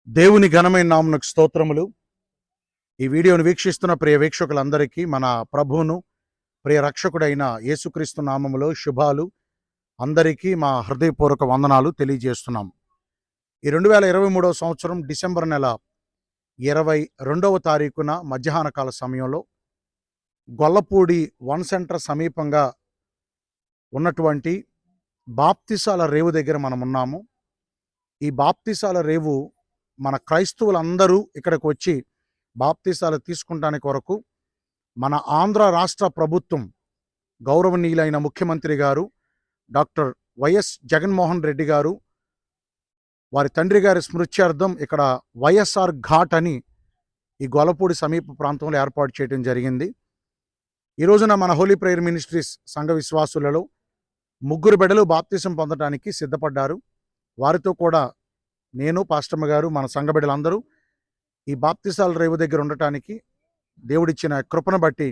దేవుని ఘనమైన నామమునకు స్తోత్రములు. ఈ వీడియోను వీక్షిస్తున్న ప్రియ వీక్షకులందరికీ మన ప్రభువును ప్రియ రక్షకుడైన యేసుక్రీస్తు నామములో శుభాలు. అందరికీ మా హృదయపూర్వక వందనాలు తెలియజేస్తున్నాం. ఈ 2023 సంవత్సరం డిసెంబర్ నెల 22వ తారీఖున మధ్యాహ్న కాల సమయంలో గొల్లపూడి వన్ సెంటర్ సమీపంగా ఉన్నటువంటి బాప్తిసాల రేవు దగ్గర మనం ఉన్నాము. ఈ బాప్తిసాల రేవు మన క్రైస్తవులందరూ ఇక్కడికి వచ్చి బాప్తిసాలు తీసుకుంటానికి కొరకు మన ఆంధ్ర రాష్ట్ర ప్రభుత్వం గౌరవనీయులైన ముఖ్యమంత్రి గారు డాక్టర్ వైఎస్ జగన్మోహన్ రెడ్డి గారు వారి తండ్రి గారి స్మృత్యార్థం ఇక్కడ వైఎస్ఆర్ ఘాట్ అని ఈ గొల్లపూడి సమీప ప్రాంతంలో ఏర్పాటు చేయడం జరిగింది. ఈ రోజున మన హోలీ ప్రేయర్ మినిస్ట్రీస్ సంఘ విశ్వాసులలో 3 బిడ్డలు బాప్తిసం పొందడానికి సిద్ధపడ్డారు. వారితో కూడా నేను, పాస్టమ్మ గారు, మన సంఘ బిడ్డలందరూ ఈ బాప్తిసాల రేవు దగ్గర ఉండటానికి దేవుడిచ్చిన కృపను బట్టి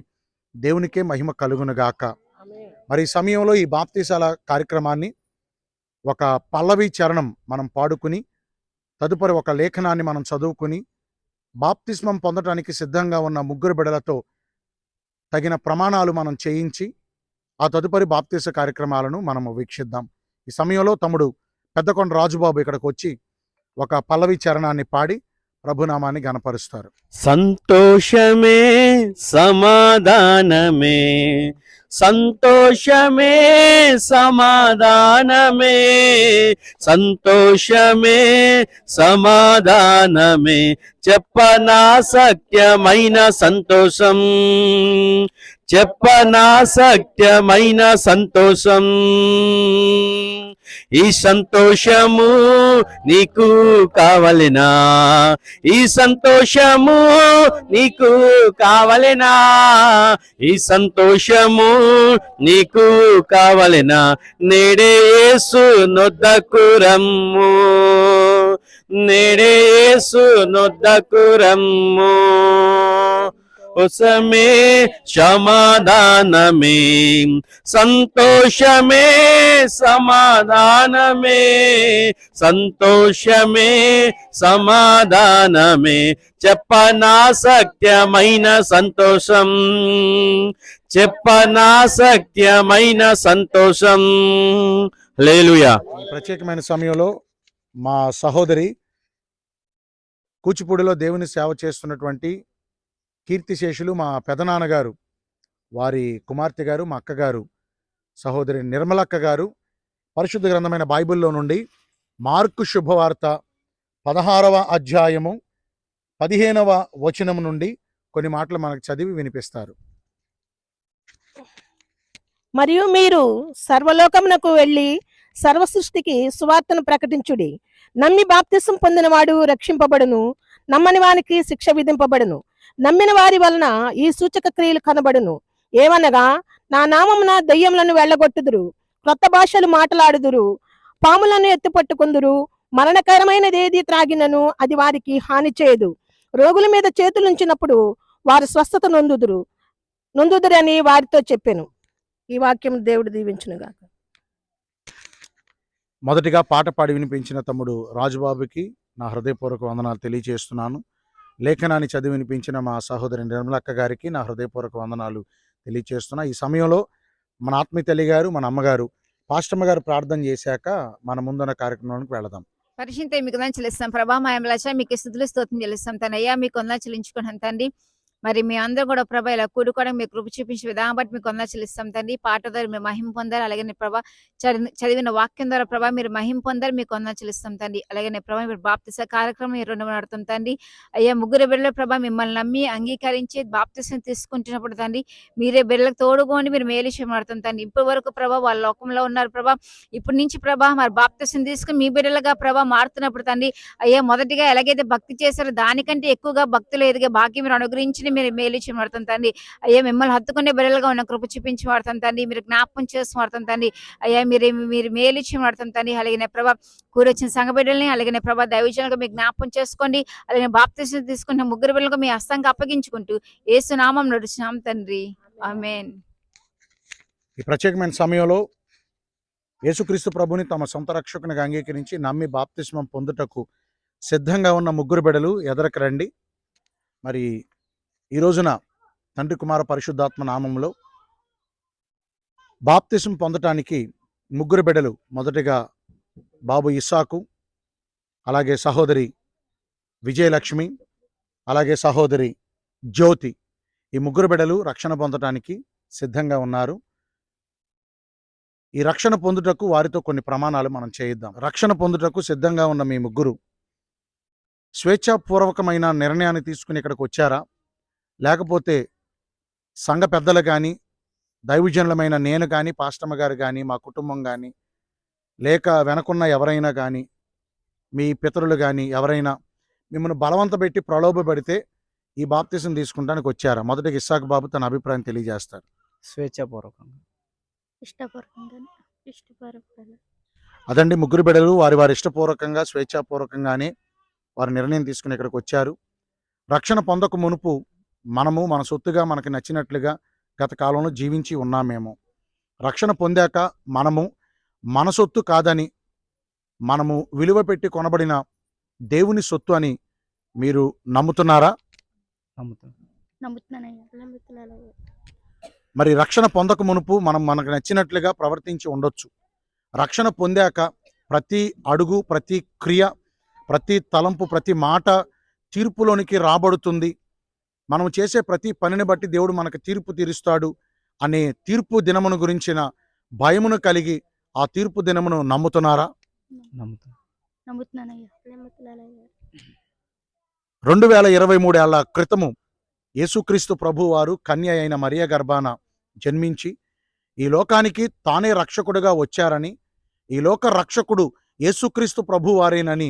దేవునికే మహిమ కలుగునుగాక. మరి ఈ సమయంలో ఈ బాప్తిసాల కార్యక్రమాన్ని ఒక పల్లవి చరణం మనం పాడుకుని తదుపరి ఒక లేఖనాన్ని మనం చదువుకుని బాప్తిస్మం పొందటానికి సిద్ధంగా ఉన్న 3 బిడ్డలతో తగిన ప్రమాణాలు మనం చేయించి ఆ తదుపరి బాప్తిస కార్యక్రమాలను మనము వీక్షిద్దాం. ఈ సమయంలో తమ్ముడు పెద్దకొండ రాజుబాబు ఇక్కడికి వచ్చి ఒక పల్లవి చరణాన్ని పాడి ప్రభునామాన్ని గణపరుస్తారు. సంతోషమే సమాధానమే, సంతోషమే సమాధానమే, సంతోషమే సమాధానమే, చెప్పనా సత్యమైన సంతోషం, చెప్పనా సత్యమైన సంతోషం. ఈ సంతోషము నీకు కావలెనా, ఈ సంతోషము నీకు కావలెనా, ఈ సంతోషము నీకు కావలెనా, నేడే యేసు నొద్దకు రమ్ము, నేడే యేసు నొద్దకు రమ్ము. ఉసమే సమాధానమే, సంతోషమే సమాధానమే, సంతోషమే సమాధానమే, చెప్పనా సత్యమైన సంతోషం, చెప్పనా సత్యమైన సంతోషం. హల్లెలూయా. ప్రత్యేకమైన సమయంలో మా సహోదరి కూచిపూడిలో దేవుని సేవ చేస్తున్నటువంటి కీర్తిశేషులు మా పెదనాన్నగారు వారి కుమార్తె గారు, మా అక్కగారు సహోదరి నిర్మలక్క గారు పరిశుద్ధ గ్రంథమైన బైబిల్లో నుండి మార్కు శుభవార్త 16వ అధ్యాయము 15వ వచనం నుండి కొన్ని మాటలు మనకు చదివి వినిపిస్తారు. మరియు మీరు సర్వలోకమునకు వెళ్ళి సర్వ సృష్టికి సువార్తను ప్రకటించుడి. నమ్మి బాప్తిసం పొందినవాడు రక్షింపబడును, నమ్మని వానికి శిక్ష విధింపబడును. నమ్మిన వారి వలన ఈ సూచక క్రియలు కనబడును. ఏమనగా, నా నామమున దెయ్యములను వెళ్ళగొట్టుదురు, క్రొత్త భాషలు మాట్లాడుదురు, పాములను ఎత్తుపట్టుకుందురు, మరణకరమైనదేది త్రాగినను అది వారికి హాని చేయదు. రోగుల మీద చేతులుంచినప్పుడు వారు స్వస్థత నొందుదురని వారితో చెప్పాను. ఈ వాక్యం దేవుడు దీవించునుగా. మొదటిగా పాట పాడి వినిపించిన తమ్ముడు రాజుబాబుకి నా హృదయపూర్వక వందనాలు తెలియజేస్తున్నాను. లేఖనాన్ని చదివి వినిపించిన మా సహోదరి నిర్మలక్క గారికి నా హృదయపూర్వక వందనాలు తెలియజేస్తున్నా. ఈ సమయంలో మన ఆత్మీయ తల్లి గారు, మన అమ్మగారు, పాస్టమ్మ గారు ప్రార్థన చేశాక మన ముందున్న కార్యక్రమానికి వెళదాం. పరిశుద్ధ మీకు వందనాలు చెల్లిస్తాం ప్రభా, మా యెహోవా మీకు స్తుతులు స్తోత్రం చెల్లిస్తాం తండ్రి. మీకు వందనాలు చెల్లించుకుంటాం తండ్రి. మరి మీ అందరూ కూడా ప్రభా ఇలా కూడుకోవడం మీ కృప చూపించిన విధానం బట్టి మీకు వందనాలు చెల్లిస్తాం తండ్రి. పాట ద్వారా మీరు మహిమ పొందారు, అలాగే ప్రభా చదివిన వాక్యం ద్వారా ప్రభా మీరు మహిమ పొందారు, మీకు వందనాలు చెల్లిస్తాం తండ్రి. అలాగే ప్రభా మీరు బాప్తిస కార్యక్రమం ఈ 2 నడుతుంది తండ్రి. అయ్యా 3 బిడ్డల ప్రభా మిమ్మల్ని నమ్మి అంగీకరించి బాప్తిసం తీసుకుంటున్నప్పుడు తండ్రి మీరే బిడ్డలకు తోడుకోండి, మీరు మేలు చేయబడుతుంది తండ్రి. ఇప్పటి వరకు ప్రభా వాళ్ళ లోకంలో ఉన్నారు ప్రభా, ఇప్పటి నుంచి ప్రభా మరి బాప్తిసం తీసుకుని మీ బిడ్డలుగా ప్రభా మారుతున్నప్పుడు తండ్రి అయ్యా మొదటిగా ఎలాగైతే భక్తి చేశారో దానికంటే ఎక్కువగా భక్తులు ఎదిగే భాగ్యం మీరు అనుగ్రహించి మీరు మేలు చేయబడుతుంది తండ్రి. అయ్యా మిమ్మల్ని హత్తుకునే బిడ్డలుగా ఉన్న కృప చూపించి వాడుతుంది తండ్రి, మీరు జ్ఞాపకం చేసి వాడుతుంది తండ్రి. అయ్యా మీరు మేలు చేయబడుతుంది తండ్రి. అలాగే ప్రభా కూరొచ్చిన సంఘ బిడ్డల్ని అలాగే ప్రభా దైవజనులుగా మీరు జ్ఞాపకం చేసుకోండి. అలాగే బాప్తిసం తీసుకున్న 3 బిడ్డలుగా మీ హస్తానికి అప్పగించుకుంటూ యేసు నామం నడుచున్నాం తండ్రి, ఆమేన్. ఈ ప్రత్యేకమైన సమయంలో యేసుక్రీస్తు ప్రభుని తమ సొంత రక్షకునిగా అంగీకరించి నమ్మి బాప్తిస్మం పొందుటకు సిద్ధంగా ఉన్న ముగ్గురు బిడ్డలు ఎదరకు రండి. మరి ఈ రోజున తండ్రి కుమార పరిశుద్ధాత్మ నామంలో బాప్తిసం పొందటానికి ముగ్గురు బిడ్డలు, మొదటిగా బాబు ఇస్సాకు, అలాగే సహోదరి విజయలక్ష్మి, అలాగే సహోదరి జ్యోతి, ఈ ముగ్గురు బిడ్డలు రక్షణ పొందటానికి సిద్ధంగా ఉన్నారు. ఈ రక్షణ పొందుటకు వారితో కొన్ని ప్రమాణాలు మనం చేయిద్దాం. రక్షణ పొందుటకు సిద్ధంగా ఉన్న మీ ముగ్గురు స్వేచ్ఛాపూర్వకమైన నిర్ణయాన్ని తీసుకుని ఇక్కడికి వచ్చారా, లేకపోతే సంఘ పెద్దలు కానీ, దైవజనులమైన నేను కానీ, పాస్టమ్మ గారు కానీ, మా కుటుంబం కానీ, లేక వెనకున్న ఎవరైనా కానీ, మీ పితరులు కానీ ఎవరైనా మిమ్మల్ని బలవంత పెట్టి ప్రలోభపెడితే ఈ బాప్తిసం తీసుకుంటానికి వచ్చారా? మొదటిగా ఇస్సాకు బాబు తన అభిప్రాయం తెలియజేస్తారు. స్వేచ్ఛాపూర్వకంగా. ఇష్టపూర్వకంగా. అదండి, ముగ్గురు బిడ్డలు వారి ఇష్టపూర్వకంగా, స్వేచ్ఛాపూర్వకంగానే వారి నిర్ణయం తీసుకుని ఇక్కడికి వచ్చారు. రక్షణ పొందక మునుపు మనము మన సొత్తుగా మనకి నచ్చినట్లుగా గత కాలంలో జీవించి ఉన్నామేమో. రక్షణ పొందాక మనము మన సొత్తు కాదని, మనము విలువ పెట్టి కొనబడిన దేవుని సొత్తు అని మీరు నమ్ముతున్నారా? నమ్ముతున్నానయ్యా. మరి రక్షణ పొందక మునుపు మనం మనకు నచ్చినట్లుగా ప్రవర్తించి ఉండొచ్చు. రక్షణ పొందాక ప్రతి అడుగు, ప్రతి క్రియ, ప్రతి తలంపు, ప్రతి మాట తీర్పులోనికి రాబడుతుంది. మనం చేసే ప్రతి పనిని బట్టి దేవుడు మనకు తీర్పు తీరుస్తాడు అనే తీర్పు దినమును గురించిన భయమును కలిగి ఆ తీర్పు దినమును నమ్ముతున్నారా? నమ్ముతున్నానయ్యా. 2023 ఏళ్ల క్రితము యేసుక్రీస్తు ప్రభు వారు కన్య అయిన మరియ గర్భాన జన్మించి ఈ లోకానికి తానే రక్షకుడుగా వచ్చారని, ఈ లోక రక్షకుడు యేసుక్రీస్తు ప్రభు వారేనని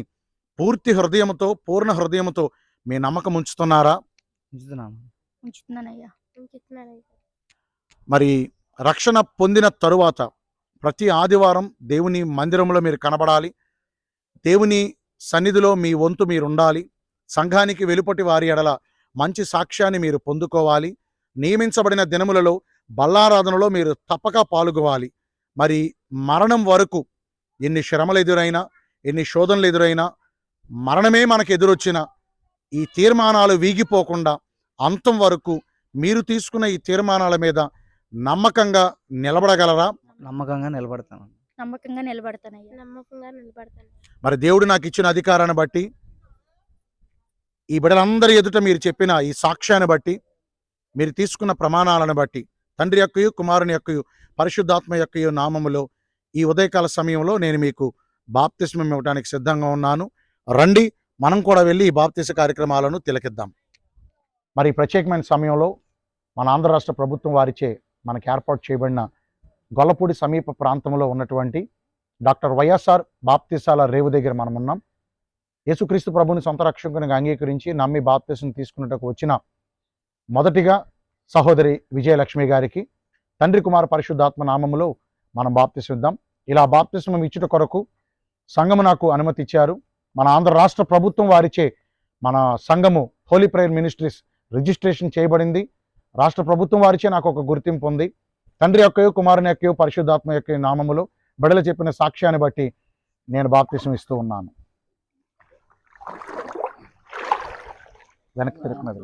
పూర్తి హృదయంతో, పూర్ణ హృదయంతో మీ నమ్మకం ఉంచుతున్నారా? ఉంచుతున్నానయ్యా. మరి రక్షణ పొందిన తరువాత ప్రతి ఆదివారం దేవుని మందిరంలో మీరు కనబడాలి. దేవుని సన్నిధిలో మీ వంతు మీరు ఉండాలి. సంఘానికి వెలుపటి వారి ఎడల మంచి సాక్ష్యాన్ని మీరు పొందుకోవాలి. నియమించబడిన దినములలో బల్లారాధనలో మీరు తప్పక పాల్గొవాలి. మరి మరణం వరకు ఎన్ని శ్రమలు ఎదురైనా, ఎన్ని శోధనలు ఎదురైనా, మరణమే మనకు ఎదురొచ్చిన ఈ తీర్మానాలు వీగిపోకుండా అంతం వరకు మీరు తీసుకున్న ఈ తీర్మానాల మీద నమ్మకంగా నిలబడగలరా? నమ్మకంగా నిలబడతాను. నమ్మకంగా నిలబడతానయ్యా. మరి దేవుడు నాకు ఇచ్చిన అధికారాన్ని బట్టి, ఈ బిడ్డలందరి ఎదుట మీరు చెప్పిన ఈ సాక్ష్యాన్ని బట్టి, మీరు తీసుకున్న ప్రమాణాలను బట్టి, తండ్రి యొక్కయు, కుమారుని యొక్కయు, పరిశుద్ధాత్మ యొక్కయు నామములో ఈ ఉదయకాల సమయంలో నేను మీకు బాప్తిస్మం ఇవ్వడానికి సిద్ధంగా ఉన్నాను. రండి, మనం కూడా వెళ్ళి ఈ బాప్తిస కార్యక్రమాలను తిలకిద్దాం. మరి ఈ ప్రత్యేకమైన సమయంలో మన ఆంధ్ర రాష్ట్ర ప్రభుత్వం వారిచే మనకు ఏర్పాటు చేయబడిన గొల్లపూడి సమీప ప్రాంతంలో ఉన్నటువంటి డాక్టర్ వైఎస్ఆర్ బాప్తిసాల రేవు దగ్గర మనం ఉన్నాం. యేసుక్రీస్తు ప్రభుని సొంత రక్షకునిగా అంగీకరించి నమ్మి బాప్తిసం తీసుకున్నట్టుకు వచ్చిన మొదటిగా సహోదరి విజయలక్ష్మి గారికి తండ్రి కుమార పరిశుద్ధాత్మ నామములో మనం బాప్తిసం ఇద్దాం. ఇలా బాప్తిసం ఇచ్చుట కొరకు సంఘము నాకు అనుమతి ఇచ్చారు. మన ఆంధ్ర రాష్ట్ర ప్రభుత్వం వారిచే మన సంఘము హోలీ ప్రేయర్ మినిస్ట్రీస్ రిజిస్ట్రేషన్ చేయబడింది. రాష్ట్ర ప్రభుత్వం వారిచే నాకు ఒక గుర్తింపు ఉంది. తండ్రి యొక్కయో, కుమారుని యొక్కయో, పరిశుద్ధాత్మ యొక్క నామములో బిడ్డలు చెప్పిన సాక్ష్యాన్ని బట్టి నేను బాప్తిసం ఇస్తూ ఉన్నాను. వెనక్కి తిరుగుతున్నది.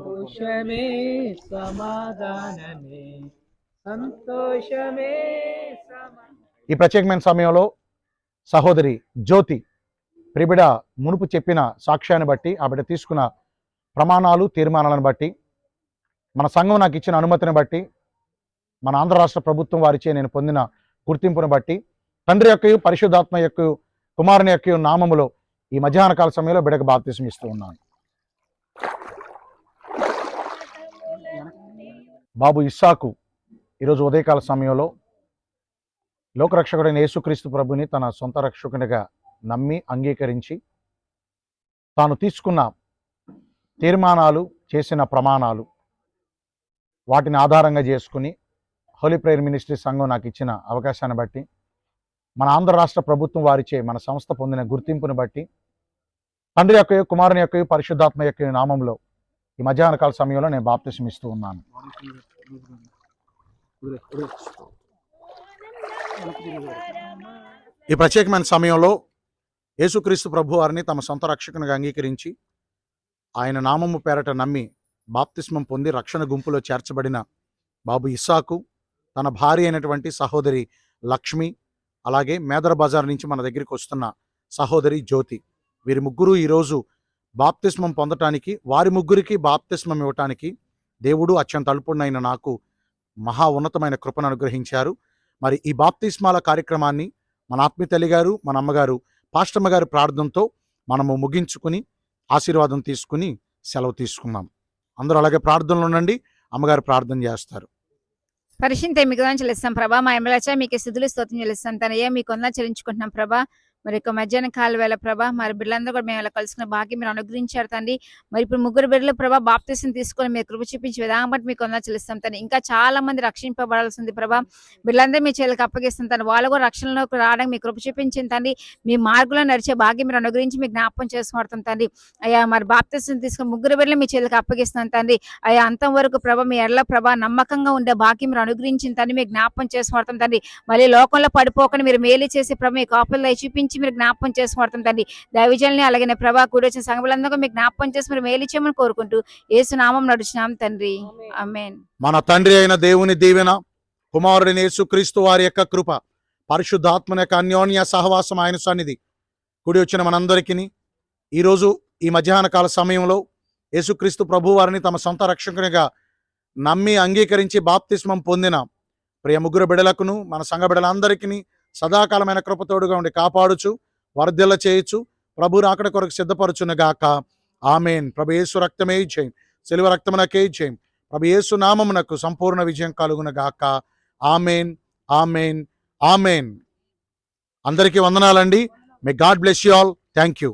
ఈ ప్రత్యేకమైన సమయంలో సహోదరి జ్యోతి ప్రిబిడ మునుపు చెప్పిన సాక్ష్యాన్ని బట్టి, ఆ బిడ్డ తీసుకున్న ప్రమాణాలు, తీర్మానాలను బట్టి, మన సంఘం నాకు ఇచ్చిన అనుమతిని బట్టి, మన ఆంధ్ర రాష్ట్ర ప్రభుత్వం వారిచే నేను పొందిన గుర్తింపును బట్టి, తండ్రి యొక్కయు, పరిశుద్ధాత్మ యొక్కయు, కుమారుని యొక్కయు నామములో ఈ మధ్యాహ్న కాల సమయంలో బిడ్డకు బాప్తిసం ఇస్తూ ఉన్నాను. బాబు ఇస్సాకు ఈరోజు ఉదయకాల సమయంలో లోకరక్షకుడైన యేసుక్రీస్తు ప్రభుని తన సొంత రక్షకునిగా నమ్మి అంగీకరించి తాను తీసుకున్న తీర్మానాలు, చేసిన ప్రమాణాలు, వాటిని ఆధారంగా చేసుకుని హోలీ ప్రేయర్ మినిస్ట్రీ సంఘం నాకు ఇచ్చిన అవకాశాన్ని బట్టి, మన ఆంధ్ర రాష్ట్ర ప్రభుత్వం వారిచే మన సంస్థ పొందిన గుర్తింపును బట్టి, తండ్రి యొక్కయు, కుమారుని యొక్కయు, పరిశుద్ధాత్మ యొక్క నామంలో ఈ మధ్యాహ్న కాల సమయంలో నేను బాప్తిసం ఇస్తూ ఉన్నాను. ఈ ప్రత్యేకమైన సమయంలో యేసుక్రీస్తు ప్రభు వారిని తమ సొంత రక్షకునిగా అంగీకరించి ఆయన నామము పేరట నమ్మి బాప్తిస్మం పొంది రక్షణ గుంపులో చేర్చబడిన బాబు ఇస్సాకు, తన భార్య అయినటువంటి సహోదరి లక్ష్మి, అలాగే మేదర బజార్ నుంచి మన దగ్గరికి వస్తున్న సహోదరి జ్యోతి, వీరి ముగ్గురు ఈరోజు బాప్తిస్మం పొందటానికి, వారి ముగ్గురికి బాప్తిస్మం ఇవ్వటానికి దేవుడు అత్యంత అల్పుడైన నాకు మహా ఉన్నతమైన కృపను అనుగ్రహించారు. మరి ఈ బాప్తిస్మాల కార్యక్రమాన్ని మన ఆత్మీయ తల్లి గారు, మన అమ్మగారు, పాస్టమ్మ గారి ప్రార్థనతో మనము ముగించుకుని ఆశీర్వాదం తీసుకుని సెలవు తీసుకున్నాం. అందరూ అలాగే ప్రార్థనలో ఉండండి. అమ్మగారు ప్రార్థన చేస్తారు. పరిశుద్ధ మీకు చెల్లిస్తాం ప్రభా. మా ఎమ్మెల్యే మీకు స్థుతులు స్తోత్రం చెల్లిస్తాం తనయ్య. మీకు వందనాలు చెల్లించుకుంటున్నాం ప్రభా. మరి యొక్క మధ్యాహ్నం కాల వేళ ప్రభా, మరి బిడ్డలందరూ కూడా మేము ఇలా కలుసుకున్న భాగ్యం మీరు అనుగ్రహించారు తండ్రి. మరి ఇప్పుడు ముగ్గురు బిడ్డలు ప్రభా బాప్తిసం తీసుకొని మీరు కృప చూపించే విధానం బట్టి మీకు వందనాలు చెల్లిస్తాం తండ్రి. ఇంకా చాలా మంది రక్షింపబడాల్సింది ప్రభా. బిడ్డలందరూ మీ చేతులకు అప్పగిస్తాం తండ్రి. వాళ్ళు కూడా రక్షణలోకి రావడానికి మీ కృప చూపించింది తండ్రి. మీ మార్గంలో నడిచే భాగ్యం మీరు అనుగ్రహించి మీ జ్ఞాపకం చేసుకుంటాం తండ్రి. అయ్యా మరి బాప్తిసం తీసుకుని ముగ్గురు బిడ్డలు మీ చేతులకు అప్పగిస్తాం తండ్రి. అయ్యా అంతం వరకు ప్రభా మీ ఎడల ప్రభా నమ్మకంగా ఉండే భాగ్యం మీరు అనుగ్రహించింది తండ్రి. మీ జ్ఞాపకం చేసుకుంటాం తండ్రి. మళ్ళీ లోకంలో పడిపోకుండా మీరు మేలు చేసి ప్రభా మీ కాపుల్లో చూపించి మీరు జ్ఞాపకం చేసుకుంటాం తండ్రి. దైవజనుల్ని అలాగే ప్రభా కూడి వచ్చిన సంఘములందరూ మీకు జ్ఞాపకం చేసి మీరు మేలు చేయమని కోరుకుంటూ యేసు నామం నడుచున్నాం తండ్రి. ఆమేన్. మన తండ్రి అయిన దేవుని దీవెన, కుమారుడైన యేసుక్రీస్తు వారి యొక్క కృప, పరిశుద్ధాత్మ యొక్క అన్యోన్య సహవాసం, ఆయన సన్నిధి కూడి వచ్చిన మనందరికీ ఈరోజు ఈ మధ్యాహ్న కాల సమయంలో యేసుక్రీస్తు ప్రభు వారిని తమ సొంత రక్షకునిగా నమ్మి అంగీకరించి బాప్తిస్మం పొందిన ప్రియ ముగ్గురు బిడలకును మన సంఘ బిడలందరికీ సదాకాలమైన కృపతోడుగా ఉండి కాపాడుచు వర్ధిల్ల చేయొచ్చు ప్రభు రాకడ కొరకు సిద్ధపరచునుగాక. ఆమేన్. ప్రభు యేసు రక్తమే జయం, సిలువ రక్తమునకే జయం. ప్రభు యేసు నామమునకు సంపూర్ణ విజయం కలుగునుగాక. ఆమేన్, ఆమేన్, ఆమేన్. అందరికీ వందనాలండి. May God bless you all. Thank you.